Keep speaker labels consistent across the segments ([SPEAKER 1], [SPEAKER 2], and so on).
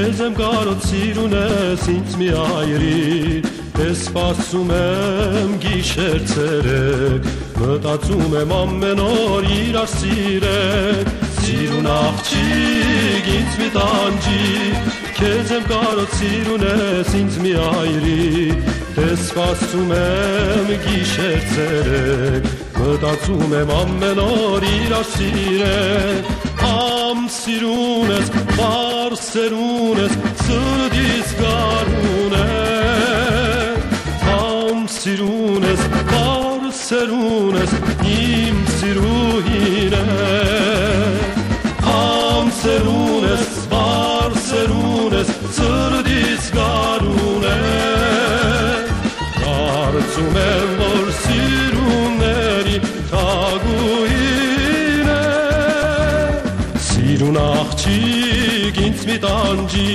[SPEAKER 1] քեզ եմ կարոտ սիրուն ես ինձ մի այրի, ես սպասում եմ գիշեր ցերեկ, մտածում եմ ամեն օր իրար սիրեք, սիրուն աղջիկ ինձ մի տանջի, քեզ եմ կարոտ սիրուն ես ինձ մի այրի, ես սպասում եմ գիշեր ցերեկ, մտածում եմ ամեն օր իրար սիրեք, սիրուն ես, բարսերուն ես, սրդիս գարուն ես, սիրուն ես, բարսերուն ես, իմ սիրուհին ես, սերուն ես, բարսերուն ես, սրդիս գարուն ես, կարծում եմ, որ սիրունների թագուհին Սիրուն աղջիկ ինձ մի տանջի,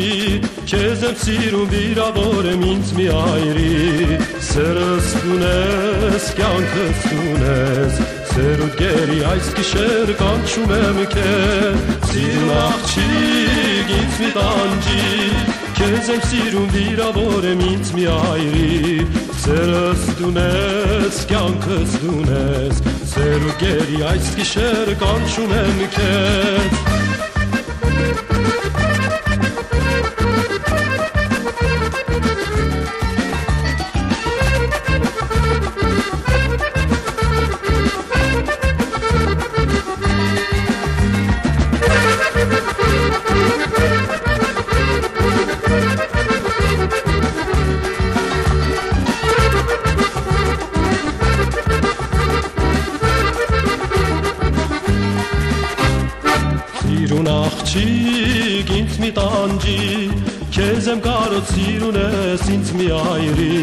[SPEAKER 1] քեզ եմ սիրում վիրավոր եմ ինձ մի այրի, սերս տունես, կյանքս տունես, սերուտ գերի այս գիշեր կանչում եմ քեզ, սիրուն աղջիկ ինձ մի տանջի, քեզ եմ սիրում վիրավոր եմ ինձ մի այրի, սերս տունես, կյանքս տունես, սերուտ գերի այս գիշեր կանչում եմ քեզ, Սիրուն աղջիկ ինձ մի տանջի, քեզ եմ կարոտ սիրուն ես ինձ մի այրի,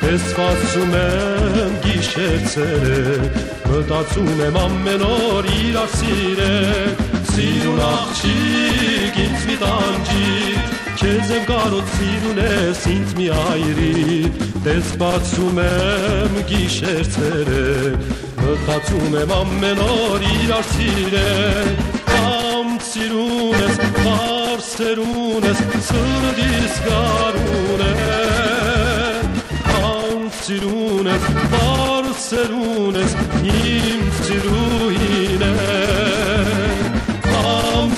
[SPEAKER 1] ես սպասում եմ գիշեր ցերեկ, մտածում եմ ամեն օր իրար սիրեք, սիրուն աղջիկ ինձ մի տանջի, քեզ եմ կարոտ սիրուն ես ինձ մի այրի, ես սպասում եմ գիշեր ցերեկ, մտածում եմ ամեն օր իրար սիրեք, Սիրուն ես, բարսերուն ես, սրդիս գարուն ես, սիրուն ես, բարսերուն ես, իմ սիրուհին ես,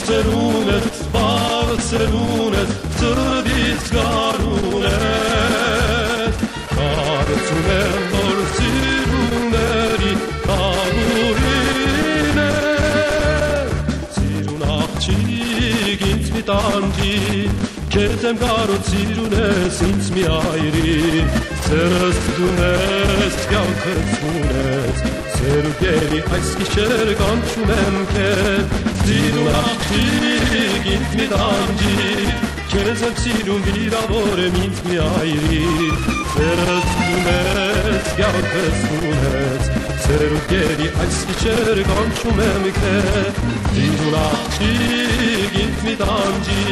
[SPEAKER 1] սիրուն ես, բարսերուն ես, սրդիս գարուն ես, կարծում եմ, որ սիրունների թագուհին աղջիկ ինձ մի տանջի, քեզ եմ կարոտ սիրուն ես ինձ մի այրի, սերս տունես, կյանքս տունես, սերուտ գերի այս գիշեր կանչում եմ քեզ, սիրուն աղջիկ ինձ մի տանջի, քեզ եմ սիրում վիրավոր եմ ինձ մի այրի, սերս տունես, կյանքս տունես, սերուտ գերի այս գիշեր կանչում եմ քեզ, սիրուն աղջիկ ինձ մի տանջի,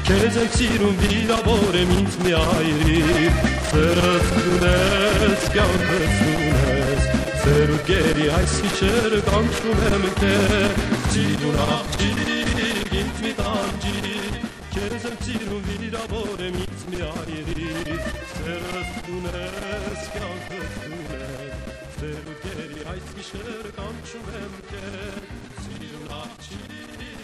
[SPEAKER 1] քեզ եմ սիրում վիրավոր եմ ինձ մի այրի, սերս տունես, կյանքս տունես, սերուտ գերի այս գիշեր կանչում եմ քեզ, սիրուն աղջիկ ինձ մի տանջի, քեզ եմ սիրում վիրավոր եմ ինձ մի այրի, սերս տունես, կյանքս տունես, սերուտ գերի այս գիշեր կանչում եմ քեզ, սիրուն աղջիկ